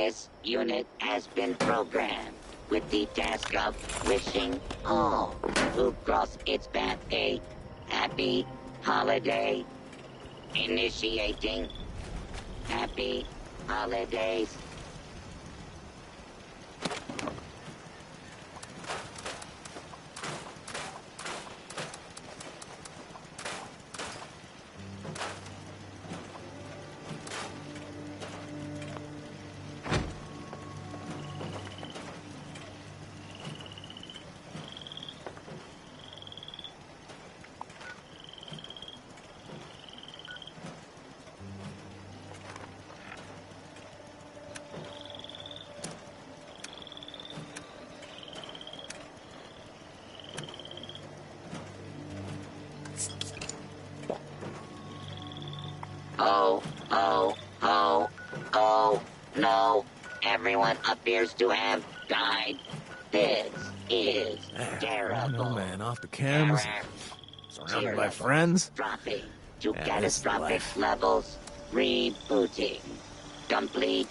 This unit has been programmed with the task of wishing all who cross its path a happy holiday. Initiating happy holidays. Oh, no. Everyone appears to have died. This is terrible. No man, off the chems. Surrounded by friends. Dropping to Yeah, catastrophic levels. Rebooting. Complete.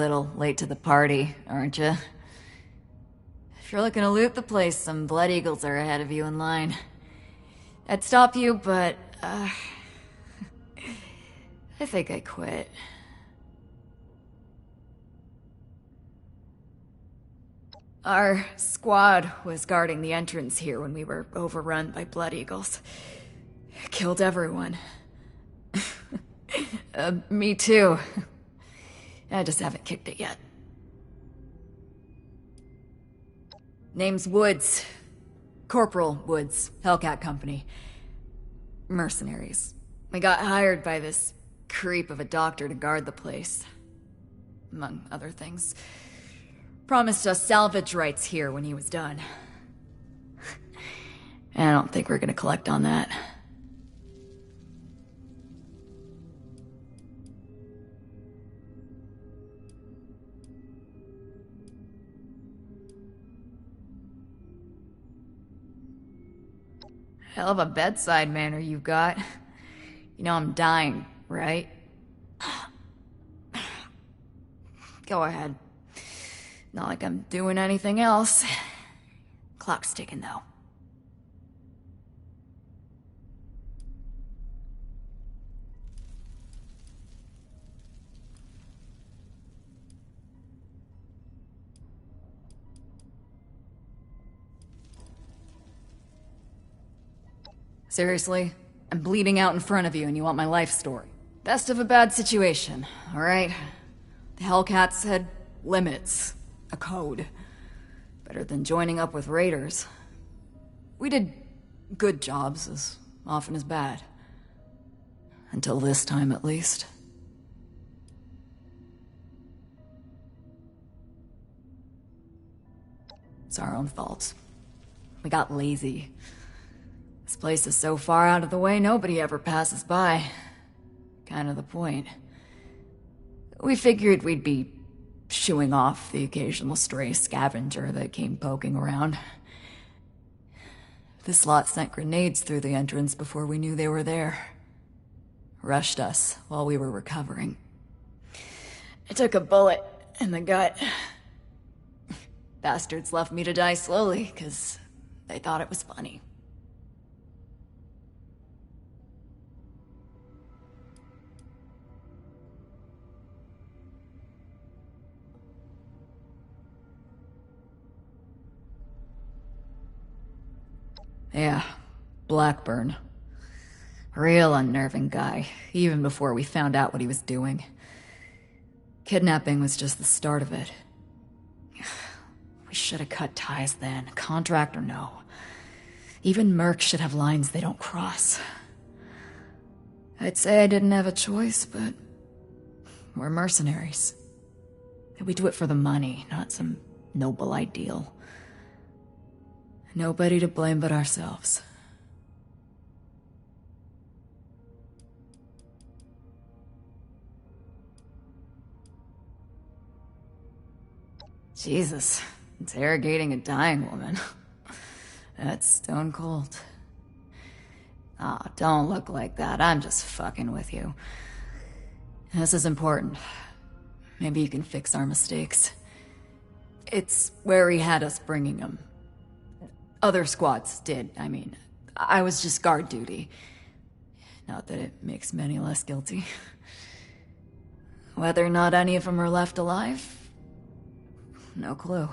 little late to the party, aren't you? If you're looking to loot the place, some Blood Eagles are ahead of you in line. I'd stop you, but, I think I quit. Our squad was guarding the entrance here when we were overrun by Blood Eagles. Killed everyone. Me too. I just haven't kicked it yet. Name's Woods. Corporal Woods, Hellcat Company. Mercenaries. We got hired by this creep of a doctor to guard the place. Among other things. Promised us salvage rights here when he was done. I don't think we're gonna collect on that. Hell of a bedside manner you've got. You know I'm dying, right? Go ahead. Not like I'm doing anything else. Clock's ticking, though. Seriously? I'm bleeding out in front of you and you want my life story. Best of a bad situation, alright? The Hellcats had limits. A code. Better than joining up with raiders. We did good jobs as often as bad. Until this time, at least. It's our own fault. We got lazy. This place is so far out of the way, nobody ever passes by. Kind of the point. We figured we'd be shooing off the occasional stray scavenger that came poking around. This lot sent grenades through the entrance before we knew they were there. Rushed us while we were recovering. I took a bullet in the gut. Bastards left me to die slowly, 'cause they thought it was funny. Yeah, Blackburn. Real unnerving guy, even before we found out what he was doing. Kidnapping was just the start of it. We should have cut ties then, contract or no. Even mercs should have lines they don't cross. I'd say I didn't have a choice, but we're mercenaries. We do it for the money, not some noble ideal. Nobody to blame but ourselves. Jesus, interrogating a dying woman. That's stone cold. Ah, don't look like that. I'm just fucking with you. This is important. Maybe you can fix our mistakes. It's where he had us bringing him. Other squads did, I mean. I was just guard duty. Not that it makes me any less guilty. Whether or not any of them are left alive? No clue.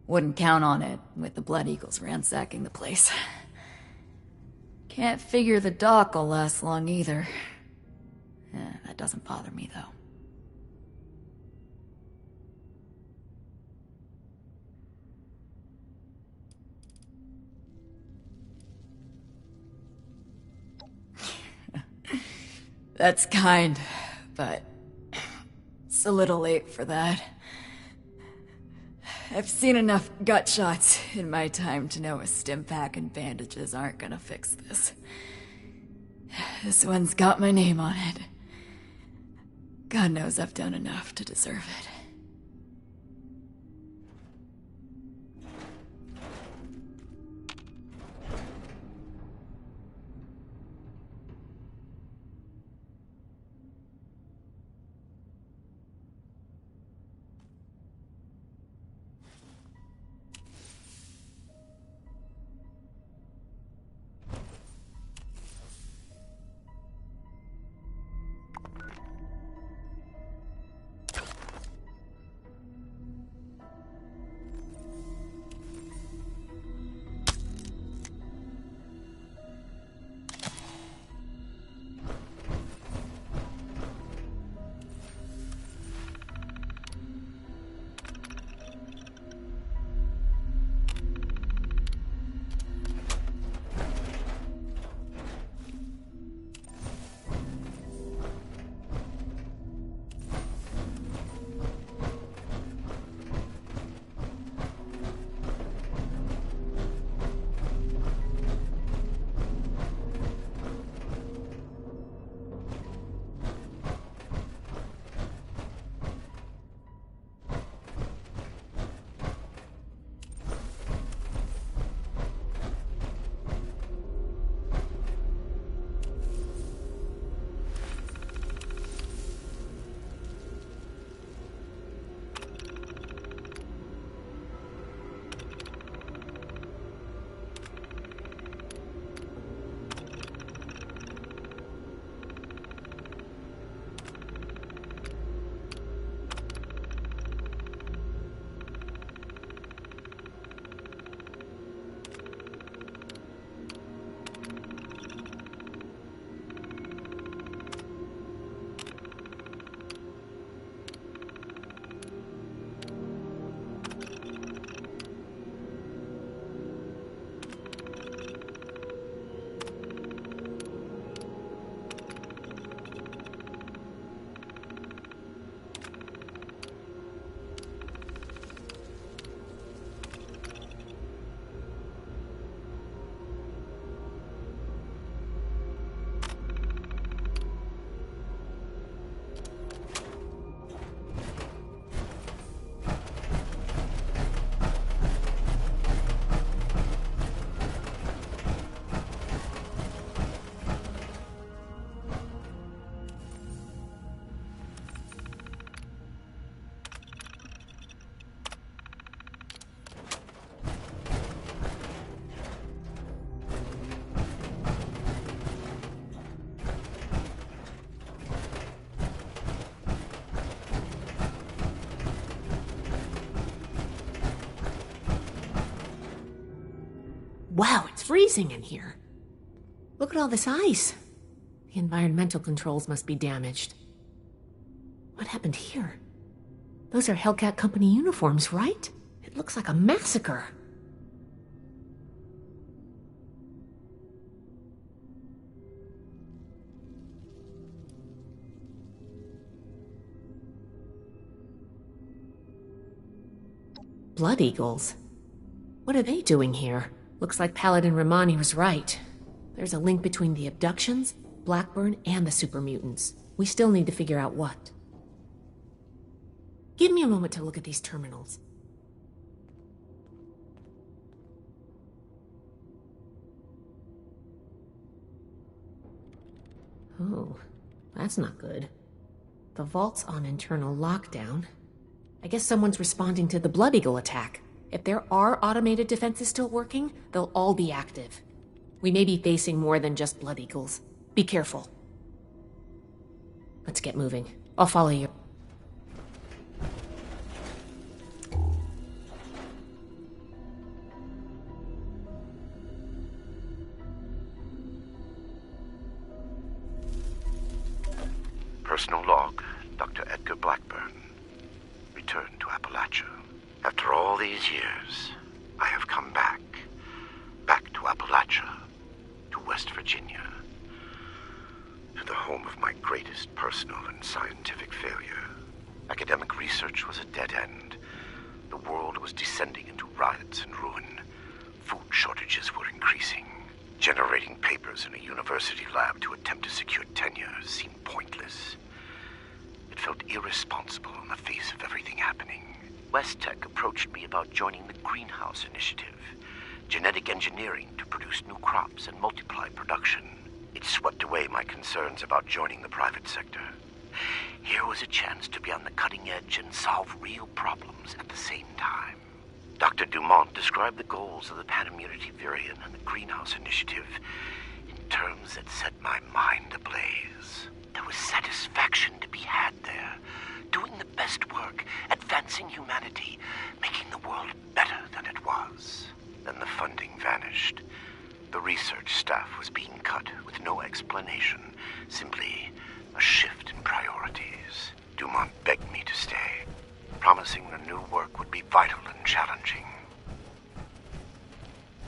Wouldn't count on it, with the Blood Eagles ransacking the place. Can't figure the dock will last long either. That doesn't bother me, though. That's kind, but it's a little late for that. I've seen enough gut shots in my time to know a stim pack and bandages aren't gonna fix this. This one's got my name on it. God knows I've done enough to deserve it. Wow, it's freezing in here. Look at all this ice. The environmental controls must be damaged. What happened here? Those are Hellcat Company uniforms, right? It looks like a massacre. Blood Eagles? What are they doing here? Looks like Paladin Romani was right. There's a link between the abductions, Blackburn, and the super mutants. We still need to figure out what. Give me a moment to look at these terminals. Oh, that's not good. The vault's on internal lockdown. I guess someone's responding to the Blood Eagle attack. If there are automated defenses still working, they'll all be active. We may be facing more than just Blood Eagles. Be careful. Let's get moving. I'll follow you. Personal log, Dr. Edgar Blackburn. Returned to Appalachia. After all these years, I have come back. Back to Appalachia. To West Virginia. To the home of my greatest personal and scientific failure. Academic research was a dead end. The world was descending into riots and ruin. Food shortages were increasing. Generating papers in a university lab to attempt to secure tenure seemed pointless. It felt irresponsible in the face of everything happening. Westtech approached me about joining the Greenhouse Initiative, genetic engineering to produce new crops and multiply production. It swept away my concerns about joining the private sector. Here was a chance to be on the cutting edge and solve real problems at the same time. Dr. Dumont described the goals of the Panimmunity Virion and the Greenhouse Initiative in terms that set my mind ablaze. There was satisfaction to be had there, doing the best work, advancing humanity, making the world better than it was. Then the funding vanished. The research staff was being cut with no explanation, simply a shift in priorities. Dumont begged me to stay, promising the new work would be vital and challenging.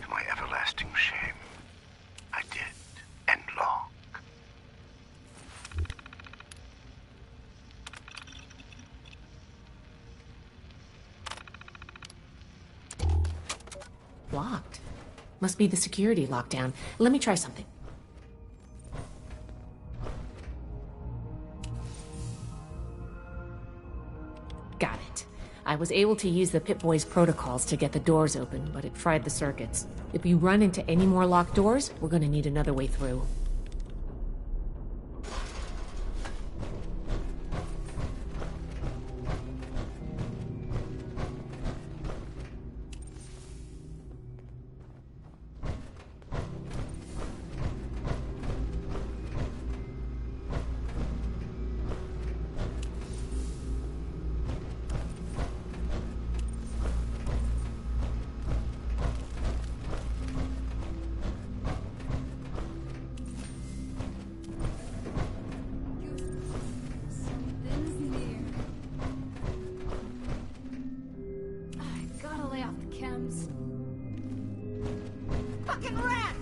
To my everlasting shame, I did end log. Locked. Must be the security lockdown. Let me try something. Got it. I was able to use the Pip-Boy's protocols to get the doors open, but it fried the circuits. If we run into any more locked doors, we're gonna need another way through. Fucking rat!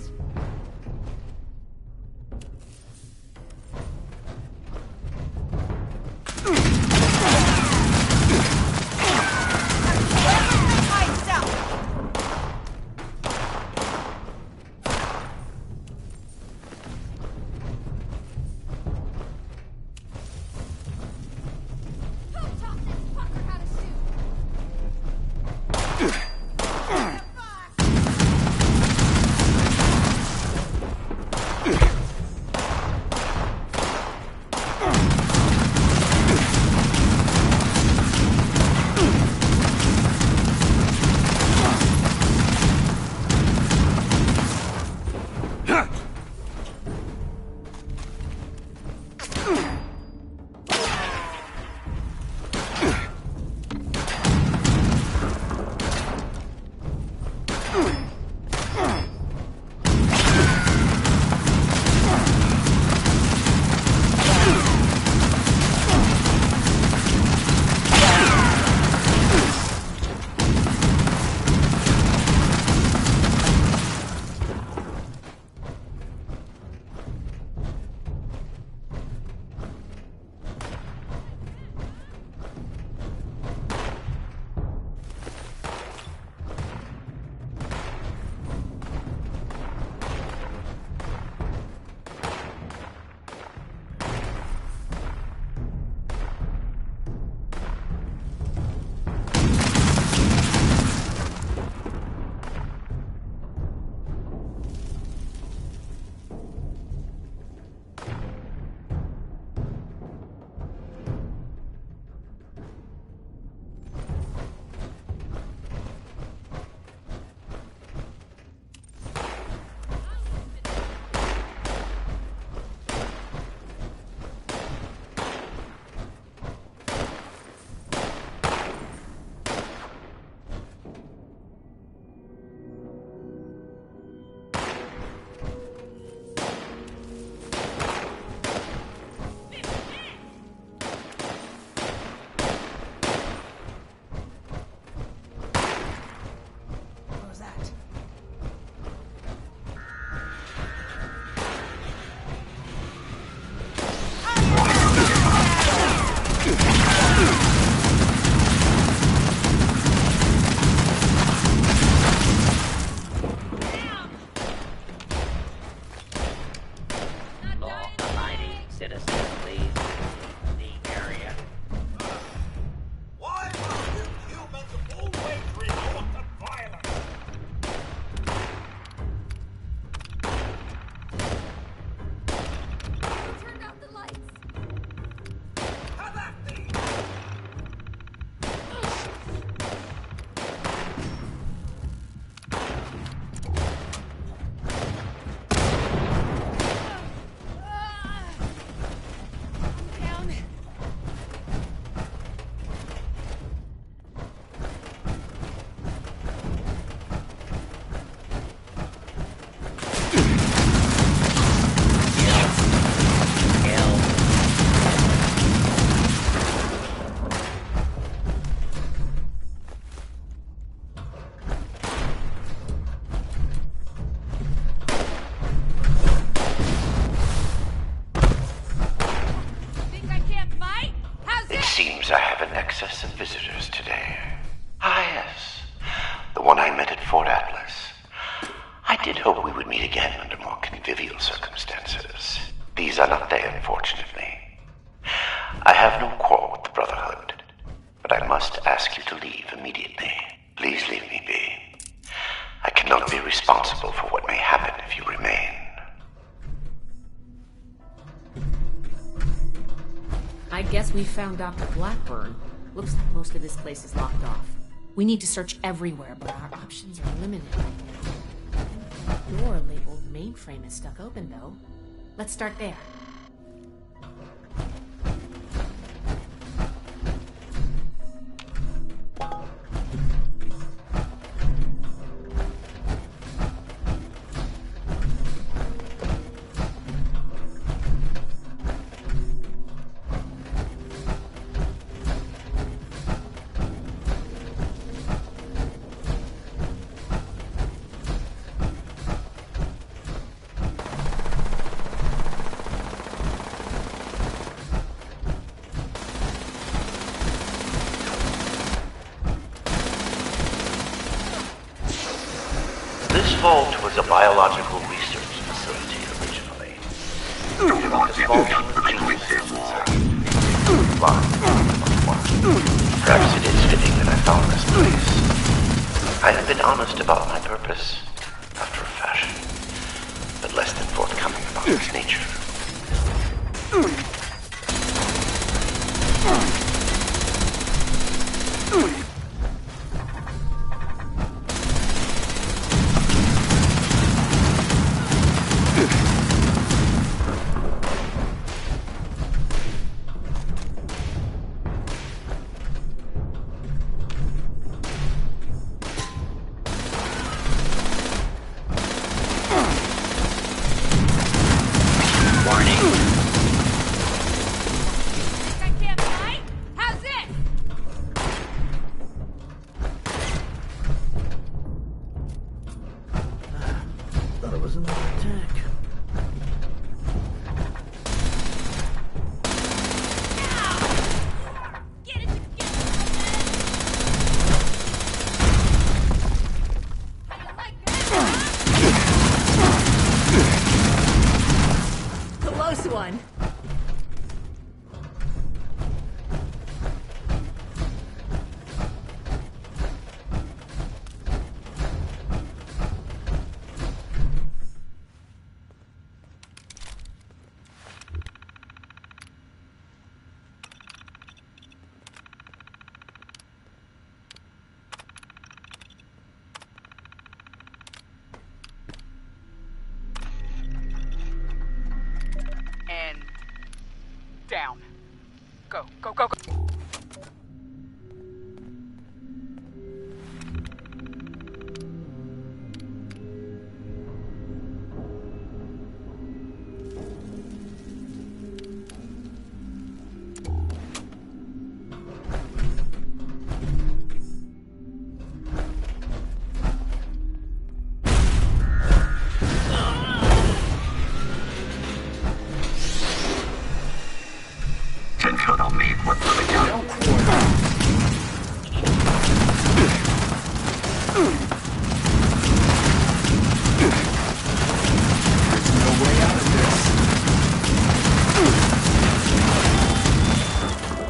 I have an excess of visitors today. Ah, yes. The one I met at Fort Atlas. I did hope we would meet again under more convivial circumstances. These are not they, unfortunately. I have no quarrel with the Brotherhood, but I must ask you to leave immediately. Please leave me be. I cannot be responsible for what may happen if you remain. I guess we found Dr. Blackburn. Looks like most of this place is locked off. We need to search everywhere, but our options are limited right now. The door labeled mainframe is stuck open, though. Let's start there. This vault was a biological research facility originally. The vault was geniuses. Perhaps it is fitting that I found this place. I have been honest about my purpose, after a fashion, but less than forthcoming about its nature. Thought it was another attack. Close one. And down. Go, go, go, go.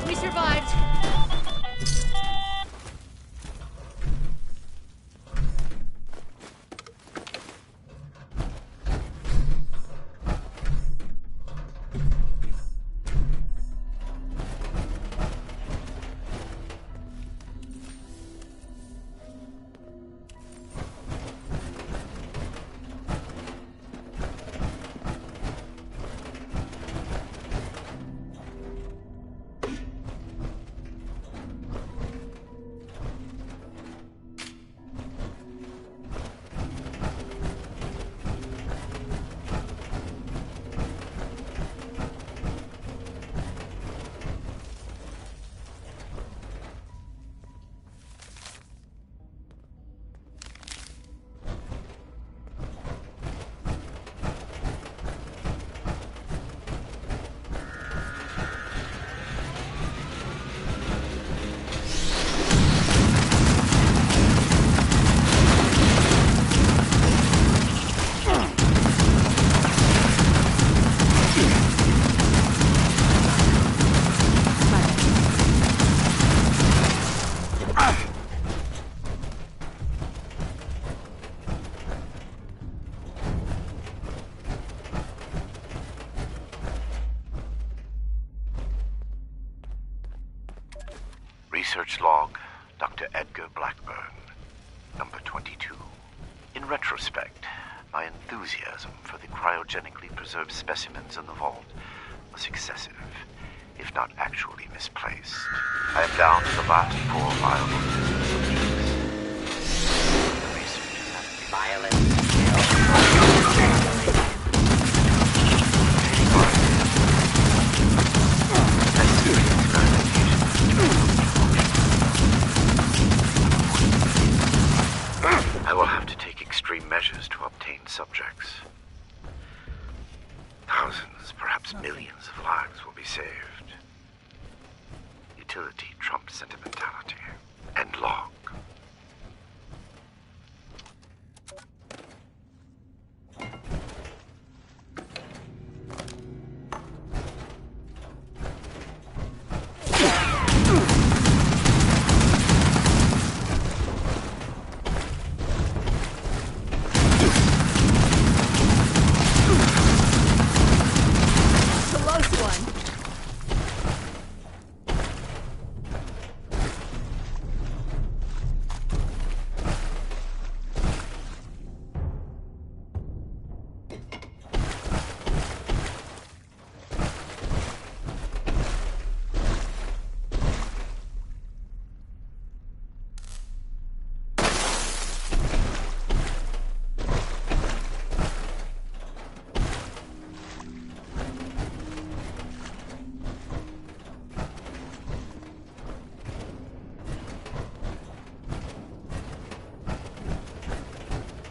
We survived. Research log, Dr. Edgar Blackburn, number 22. In retrospect, my enthusiasm for the cryogenically preserved specimens in the vault was excessive, if not actually misplaced. I am down to the last 4 viable subjects. The research has been Violence. I will have to take extreme measures to obtain subjects. Thousands, perhaps millions of lives will be saved. Utility trumps sentimentality. End log.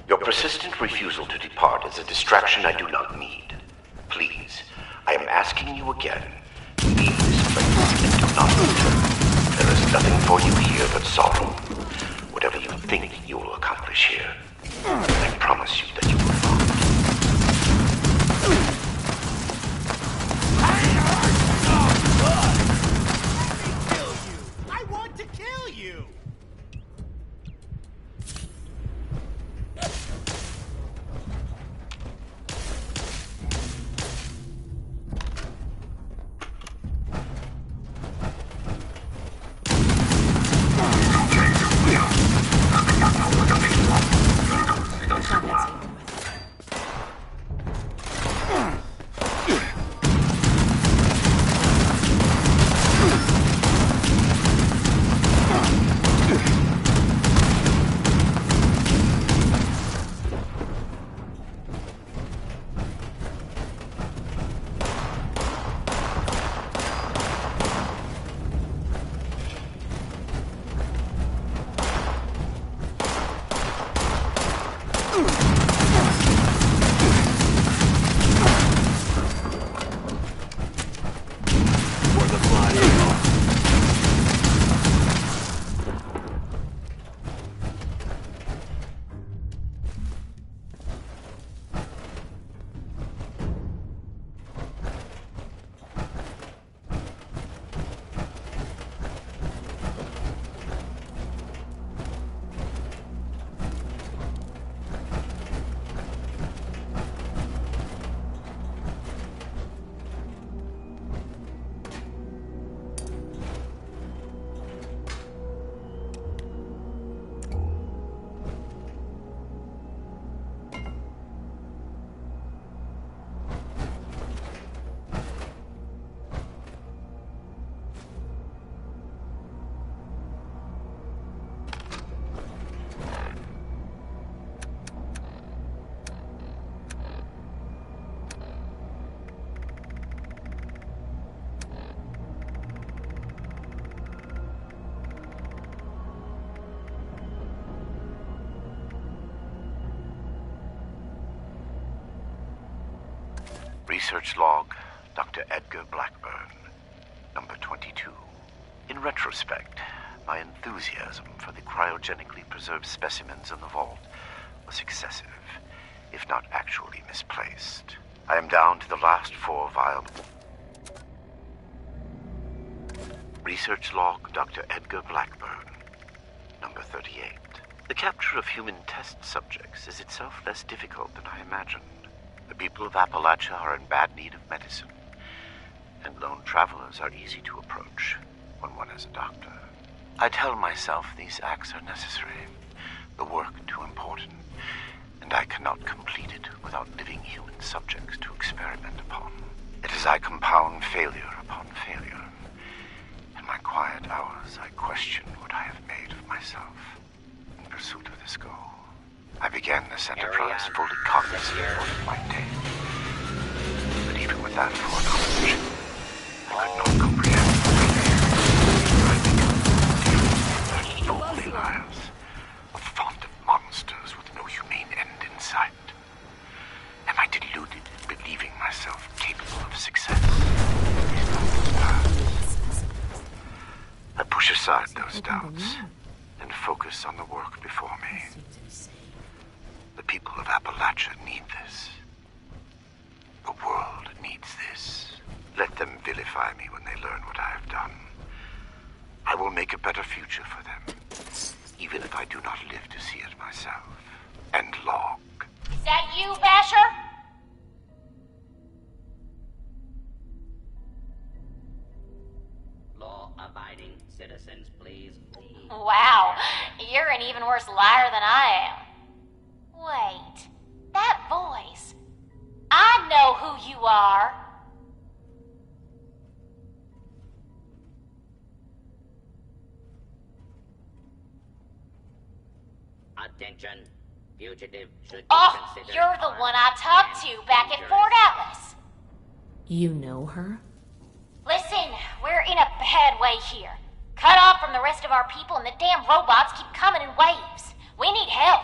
Your persistent refusal to depart is a distraction I do not need. Please, I am asking you again, leave this place and do not return. There is nothing for you here but sorrow. Whatever you think you will accomplish here, I promise you that you will not. I want to kill you! Research log, Dr. Edgar Blackburn, number 22. In retrospect, my enthusiasm for the cryogenically preserved specimens in the vault was excessive, if not actually misplaced. I am down to the last 4 viable... Research log, Dr. Edgar Blackburn, number 38. The capture of human test subjects is itself less difficult than I imagined. The people of Appalachia are in bad need of medicine, and lone travelers are easy to approach when one is a doctor. I tell myself these acts are necessary, the work too important, and I cannot complete it without living human subjects to experiment upon. It is I compound failure upon failure. In my quiet hours, I question what I have made of myself in pursuit of this goal. I began this enterprise fully cognizant of what it might take. But even with that foreknowledge, I could not comprehend the lonely lives of fond of monsters with no humane end in sight. Am I deluded in believing myself capable of success? I push aside those doubts and focus on the work before me. The people of Appalachia need this. The world needs this. Let them vilify me when they learn what I have done. I will make a better future for them, even if I do not live to see it myself. And log. Is that you, Basher? Law-abiding citizens, please. Wow, you're an even worse liar than I am. Wait, that voice. I know who you are. Attention. Fugitive should be Oh, considered you're the armed one I talked to and back at dangerous. Fort Atlas. You know her? Listen, we're in a bad way here. Cut off from the rest of our people and the damn robots keep coming in waves. We need help.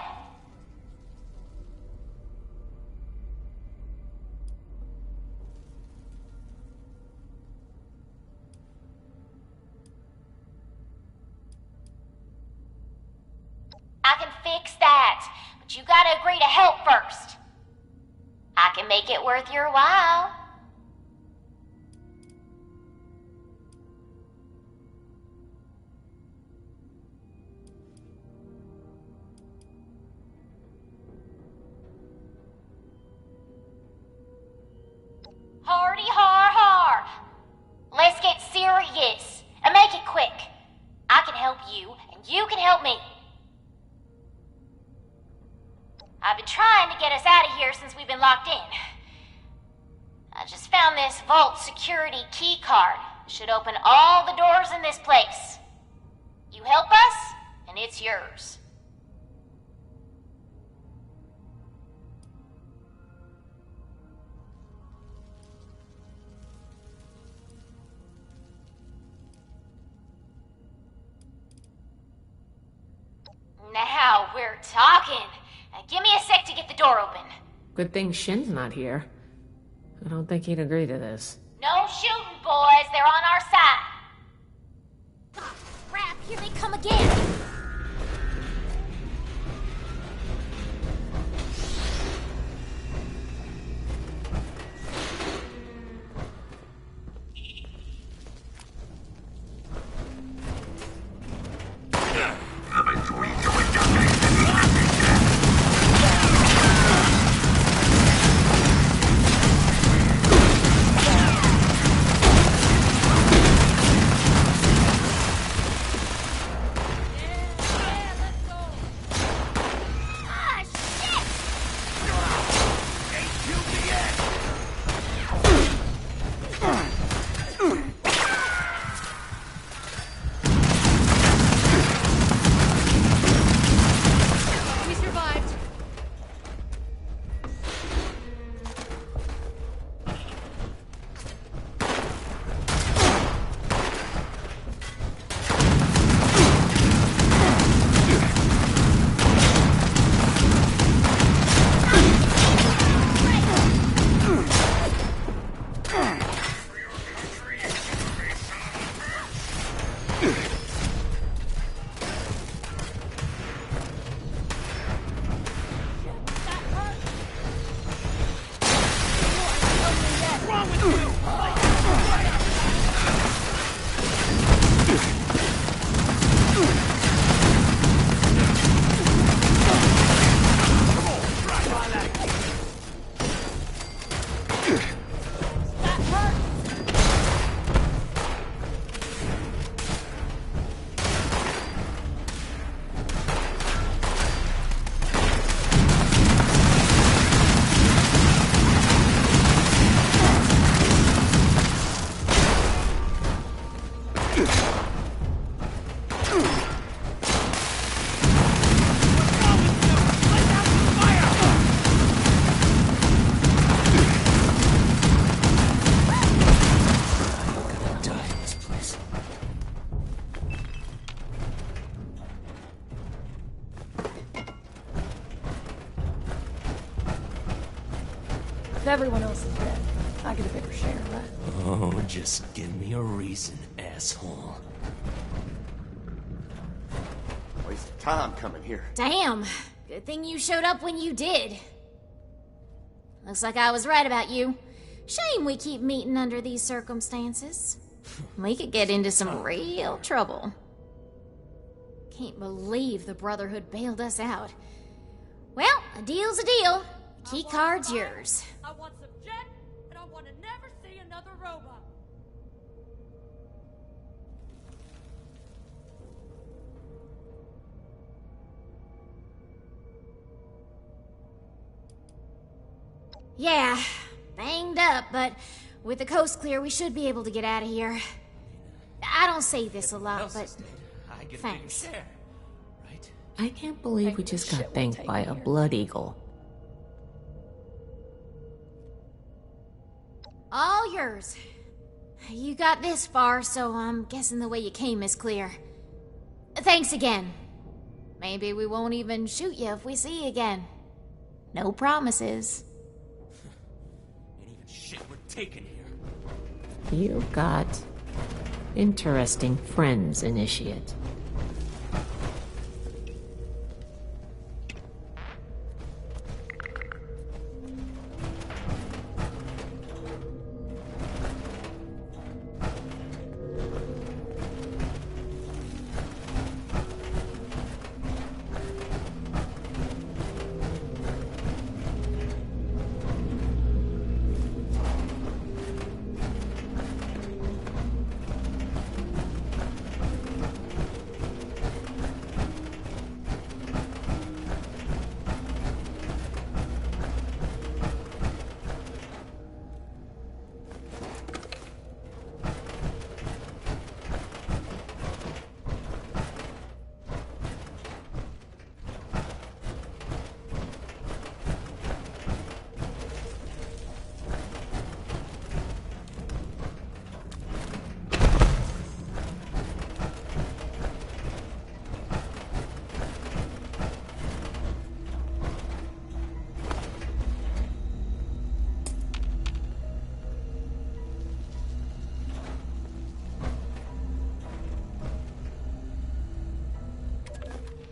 I can fix that, but you gotta agree to help first. I can make it worth your while. Hardy har har. Let's get serious and make it quick. I can help you and you can help me. I've been trying to get us out of here since we've been locked in. I just found this vault security key card. Should open all the doors in this place. You help us, and it's yours. Now we're talking. Give me a sec to get the door open. Good thing Shin's not here. I don't think he'd agree to this. No shooting, boys. They're on our side. Oh, crap. Here they come again. If everyone else is dead, I get a bigger share, right? Oh, just give me a reason, asshole. Waste of time coming here. Damn. Good thing you showed up when you did. Looks like I was right about you. Shame we keep meeting under these circumstances. We could get into some real trouble. Can't believe the Brotherhood bailed us out. Well, a deal's a deal. Key card's yours. I want some jet, and I want to never see another robot. Yeah, banged up, but with the coast clear, we should be able to get out of here. I don't say this a lot, but I get a bigger thanks. share, right? I can't believe we just got banged by a blood eagle. All yours. You got this far, so I'm guessing the way you came is clear. Thanks again. Maybe we won't even shoot you if we see you again. No promises. Ain't even shit we're taking here. You got interesting friends, Initiate.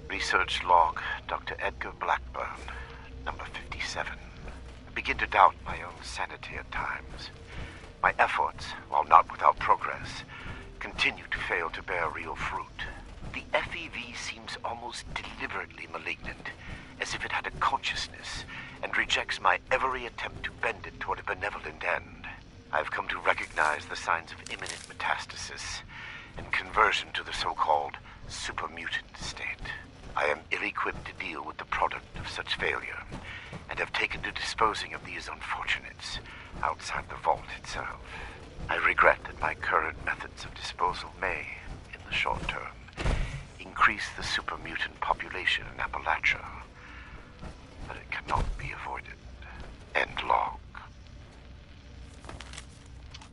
Research log, Dr. Edgar Blackburn, number 57. I begin to doubt my own sanity at times. My efforts, while not without progress, continue to fail to bear real fruit. The FEV seems almost deliberately malignant, as if it had a consciousness, and rejects my every attempt to bend it toward a benevolent end. I've come to recognize the signs of imminent metastasis and conversion to the so-called supermutant state. I am ill-equipped to deal with the product of such failure, and have taken to disposing of these unfortunates outside the vault itself. I regret that my current methods of disposal may, in the short term, increase the supermutant population in Appalachia, but it cannot be avoided. End log.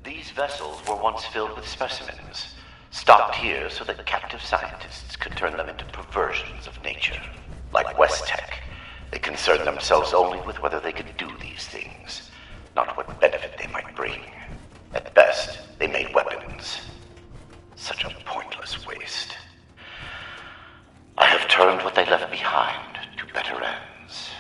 These vessels were once filled with specimens, stocked here so that captive scientists could turn them into perversions of nature. Like West Tech, they concerned themselves only with whether they could do these things, not what benefit they might bring. At best, they made weapons. Such a pointless waste. I have turned what they left behind to better ends.